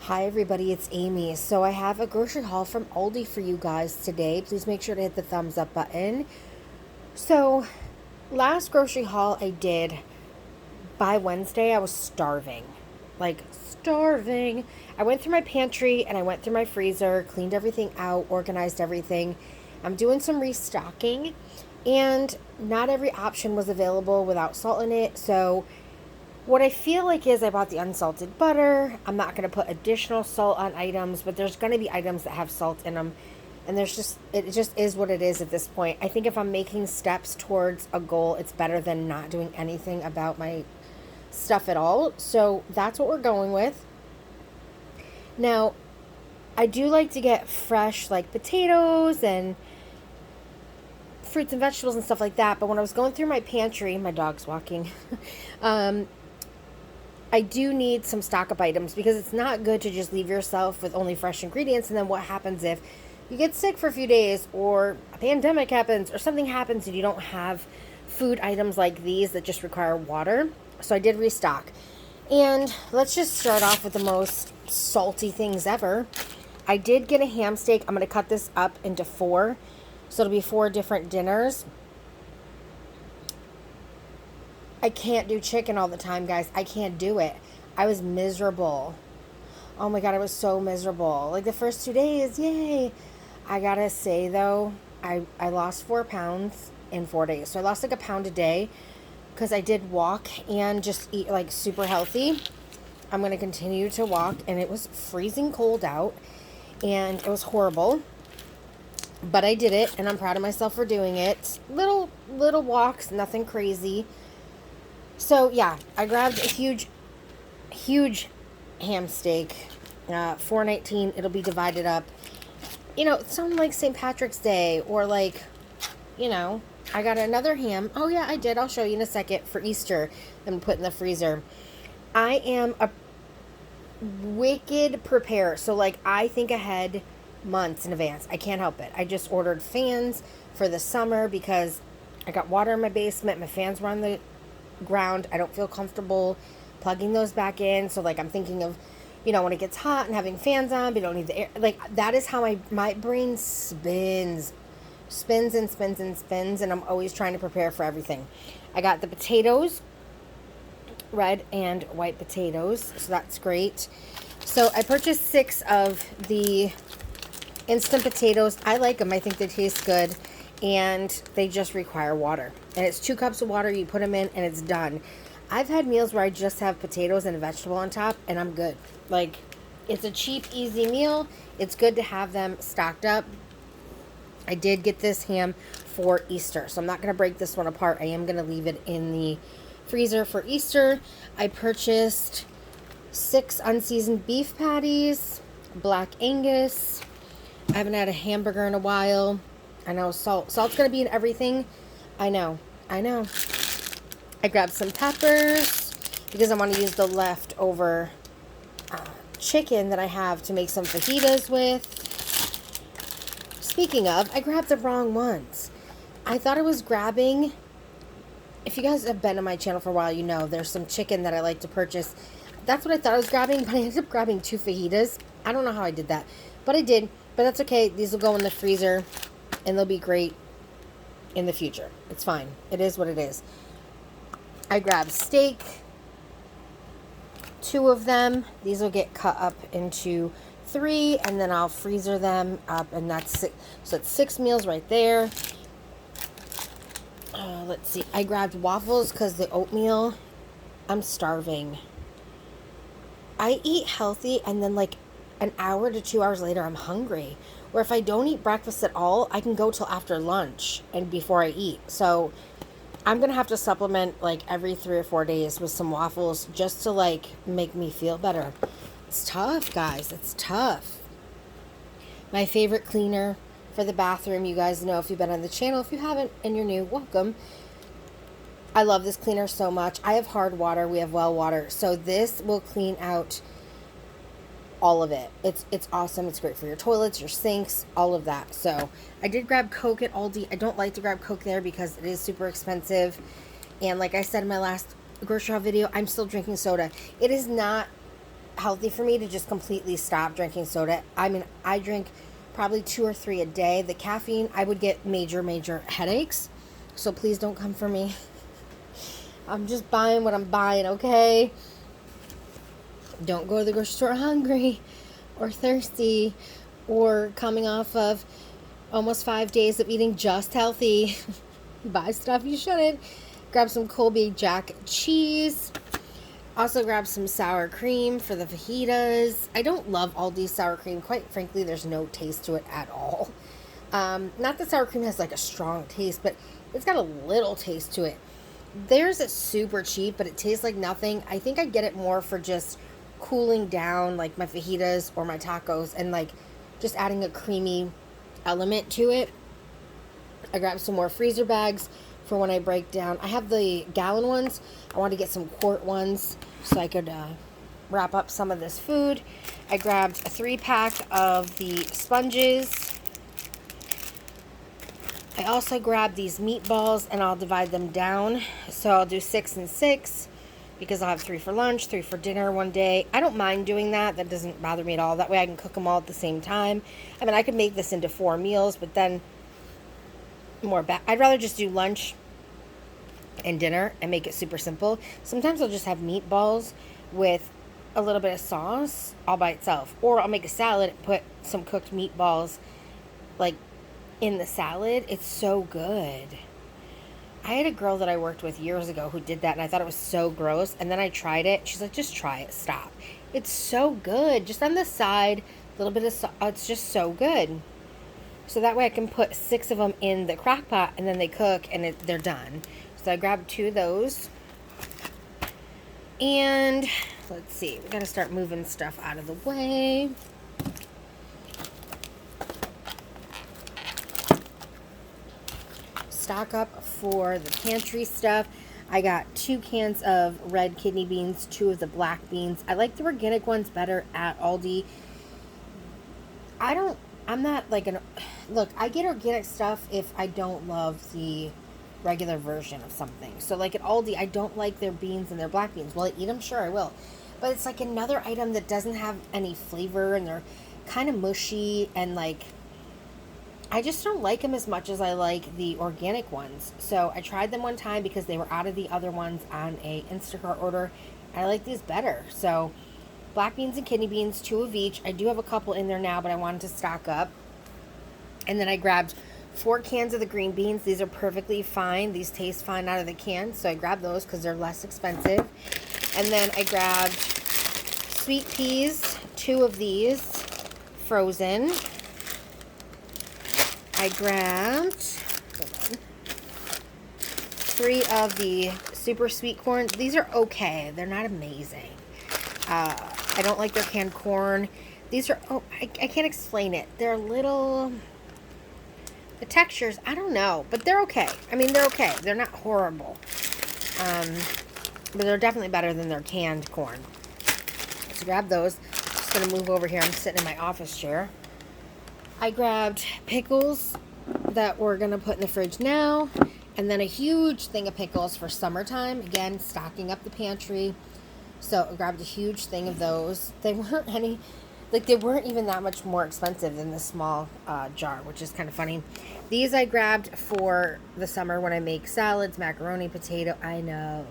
Hi everybody, it's Amy. So I have a grocery haul from Aldi for you guys today. Please make sure to hit the thumbs up button. So last grocery haul I did, by Wednesday I was starving. Like starving. I went through my pantry and I went through my freezer, cleaned everything out, organized everything. I'm doing some restocking and not every option was available without salt in it. So what I feel like is I bought the unsalted butter. I'm not going to put additional salt on items, but there's going to be items that have salt in them. And it just is what it is at this point. I think if I'm making steps towards a goal, it's better than not doing anything about my stuff at all. So that's what we're going with. Now, I do like to get fresh, like potatoes and fruits and vegetables and stuff like that. But when I was going through my pantry, my dog's walking. I do need some stock up items because it's not good to just leave yourself with only fresh ingredients. And then what happens if you get sick for a few days or a pandemic happens or something happens and you don't have food items like these that just require water? So I did restock. And let's just start off with the most salty things ever. I did get a ham steak. I'm going to cut this up into 4. So it'll be 4 different dinners. I can't do chicken all the time, guys. I can't do it. I was miserable. Oh my God, I was so miserable. Like the first 2 days, yay. I gotta say though, I lost 4 pounds in 4 days. So I lost like a pound a day because I did walk and just eat like super healthy. I'm going to continue to walk, and it was freezing cold out and it was horrible. But I did it and I'm proud of myself for doing it. Little walks, nothing crazy. So yeah, I grabbed a huge ham steak, $4.19. It'll be divided up. You know, something like St. Patrick's Day or like, you know, I got another ham. Oh yeah, I did. I'll show you in a second for Easter. I'm put in the freezer. I am a wicked preparer. So like I think ahead months in advance. I can't help it. I just ordered fans for the summer because I got water in my basement. My fans were on the ground. I don't feel comfortable plugging those back in. So like I'm thinking of, you know, when it gets hot and having fans on, but you don't need the air. Like that is how my brain spins and spins and spins, and I'm always trying to prepare for everything. I got the potatoes, red and white potatoes, so that's great. So I purchased 6 of the instant potatoes. I like them. I think they taste good. And they just require water. And it's 2 cups of water. You put them in and it's done. I've had meals where I just have potatoes and a vegetable on top and I'm good. Like, it's a cheap, easy meal. It's good to have them stocked up. I did get this ham for Easter, so I'm not going to break this one apart. I am going to leave it in the freezer for Easter. I purchased 6 unseasoned beef patties, Black Angus. I haven't had a hamburger in a while. I know salt's going to be in everything. I know. I grabbed some peppers because I want to use the leftover chicken that I have to make some fajitas with. Speaking of, I grabbed the wrong ones. I thought I was grabbing, if you guys have been on my channel for a while, you know there's some chicken that I like to purchase. That's what I thought I was grabbing, but I ended up grabbing 2 fajitas. I don't know how I did that, but I did. But that's okay. These will go in the freezer and they'll be great in the future. It's fine. It is what it is. I grabbed steak, 2 of them. These will get cut up into 3, and then I'll freezer them up, and that's 6. So it's 6 meals right there. Let's see. I grabbed waffles because the oatmeal, I'm starving. I eat healthy, and then like an hour to 2 hours later, I'm hungry. Or if I don't eat breakfast at all, I can go till after lunch and before I eat. So I'm going to have to supplement like every 3 or 4 days with some waffles just to like make me feel better. It's tough, guys. It's tough. My favorite cleaner for the bathroom, you guys know if you've been on the channel. If you haven't and you're new, welcome. I love this cleaner so much. I have hard water. We have well water. So this will clean out all of it. It's awesome. It's great for your toilets, your sinks, all of that. So I did grab Coke at Aldi. I don't like to grab Coke there because it is super expensive. And like I said in my last grocery haul video, I'm still drinking soda. It is not healthy for me to just completely stop drinking soda. I mean, I drink probably 2 or 3 a day. The caffeine, I would get major headaches. So please don't come for me. I'm just buying what I'm buying, okay? Don't go to the grocery store hungry or thirsty or coming off of almost 5 days of eating just healthy. Buy stuff you shouldn't. Grab some Colby Jack cheese. Also grab some sour cream for the fajitas. I don't love Aldi's sour cream. Quite frankly, there's no taste to it at all. Not that sour cream has like a strong taste, but it's got a little taste to it. Theirs is super cheap, but it tastes like nothing. I think I get it more for just cooling down like my fajitas or my tacos and like just adding a creamy element to it. I grabbed some more freezer bags for when I break down. I have the gallon ones. I want to get some quart ones so I could wrap up some of this food. I grabbed a 3-pack of the sponges. I also grabbed these meatballs and I'll divide them down. So I'll do 6 and 6 because I'll have 3 for lunch, 3 for dinner one day. I don't mind doing that. That doesn't bother me at all. That way I can cook them all at the same time. I mean, I could make this into 4 meals, but then I'd rather just do lunch and dinner and make it super simple. Sometimes I'll just have meatballs with a little bit of sauce all by itself. Or I'll make a salad and put some cooked meatballs like in the salad. It's so good. I had a girl that I worked with years ago who did that and I thought it was so gross. And then I tried it. She's like, just try it. Stop. It's so good. Just on the side, a little bit of sauce. It's just so good. So that way I can put 6 of them in the crock pot and then they cook and they're done. So I grabbed 2 of those. And let's see. We got to start moving stuff out of the way. Stock up for the pantry stuff. I got 2 cans of red kidney beans, 2 of the black beans. I like the organic ones better at Aldi. I'm not like look, I get organic stuff if I don't love the regular version of something. So like at Aldi, I don't like their beans and their black beans. Will I eat them? Sure, I will. But it's like another item that doesn't have any flavor and they're kind of mushy and like, I just don't like them as much as I like the organic ones. So I tried them one time because they were out of the other ones on a Instacart order. I like these better. So black beans and kidney beans, 2 of each. I do have a couple in there now, but I wanted to stock up. And then I grabbed 4 cans of the green beans. These are perfectly fine. These taste fine out of the can. So I grabbed those because they're less expensive. And then I grabbed sweet peas, 2 of these, frozen. I grabbed 3 of the super sweet corn. These are okay. They're not amazing. I don't like their canned corn. These are, I can't explain it. They're a little, the textures, I don't know, but they're okay. I mean, they're okay. They're not horrible. But they're definitely better than their canned corn. So grab those. Just going to move over here. I'm sitting in my office chair. I grabbed pickles that we're going to put in the fridge now. And then a huge thing of pickles for summertime. Again, stocking up the pantry. So I grabbed a huge thing of those. They weren't they weren't even that much more expensive than the small jar, which is kind of funny. These I grabbed for the summer when I make salads, macaroni, potato. I know.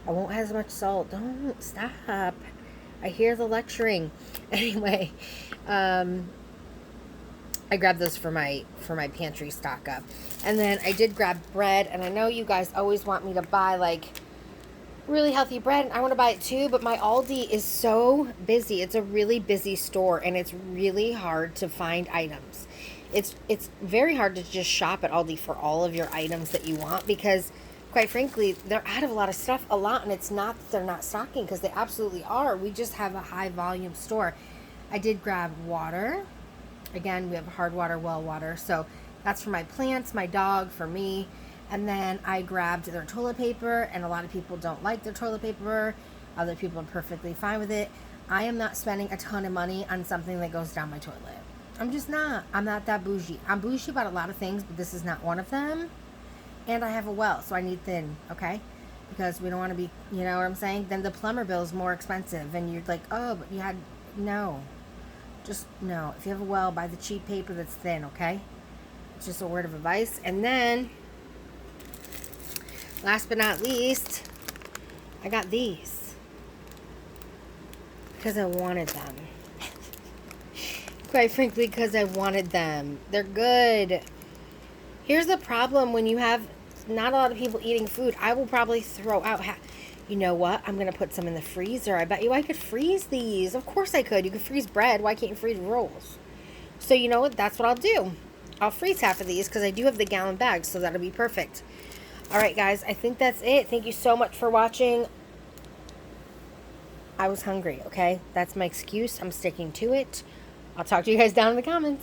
I won't have as much salt. Don't stop. I hear the lecturing. Anyway, I grabbed those for my pantry stock up. And then I did grab bread, and I know you guys always want me to buy like really healthy bread, and I want to buy it too, but my Aldi is so busy. It's a really busy store, and it's really hard to find items. It's very hard to just shop at Aldi for all of your items that you want because, quite frankly, they're out of a lot of stuff a lot, and it's not that they're not stocking because they absolutely are. We just have a high volume store. I did grab water. Again, we have hard water, well water, so that's for my plants, my dog, for me. And then I grabbed their toilet paper, and a lot of people don't like their toilet paper. Other people are perfectly fine with it. I am not spending a ton of money on something that goes down my toilet. I'm just not. I'm not that bougie. I'm bougie about a lot of things, but this is not one of them. And I have a well, so I need thin, okay? because we don't want to be, you know what I'm saying? Then the plumber bill is more expensive, and you're like, oh, but you had, no. Just, no. If you have a well, buy the cheap paper that's thin, okay? It's just a word of advice. And then, last but not least, I got these. Because I wanted them. Quite frankly, because I wanted them. They're good. Here's the problem when you have not a lot of people eating food. I will probably throw out you know what? I'm going to put some in the freezer. I bet you I could freeze these. Of course I could. You could freeze bread. Why can't you freeze rolls? So you know what? That's what I'll do. I'll freeze half of these because I do have the gallon bags, so that'll be perfect. All right, guys. I think that's it. Thank you so much for watching. I was hungry, okay? That's my excuse. I'm sticking to it. I'll talk to you guys down in the comments.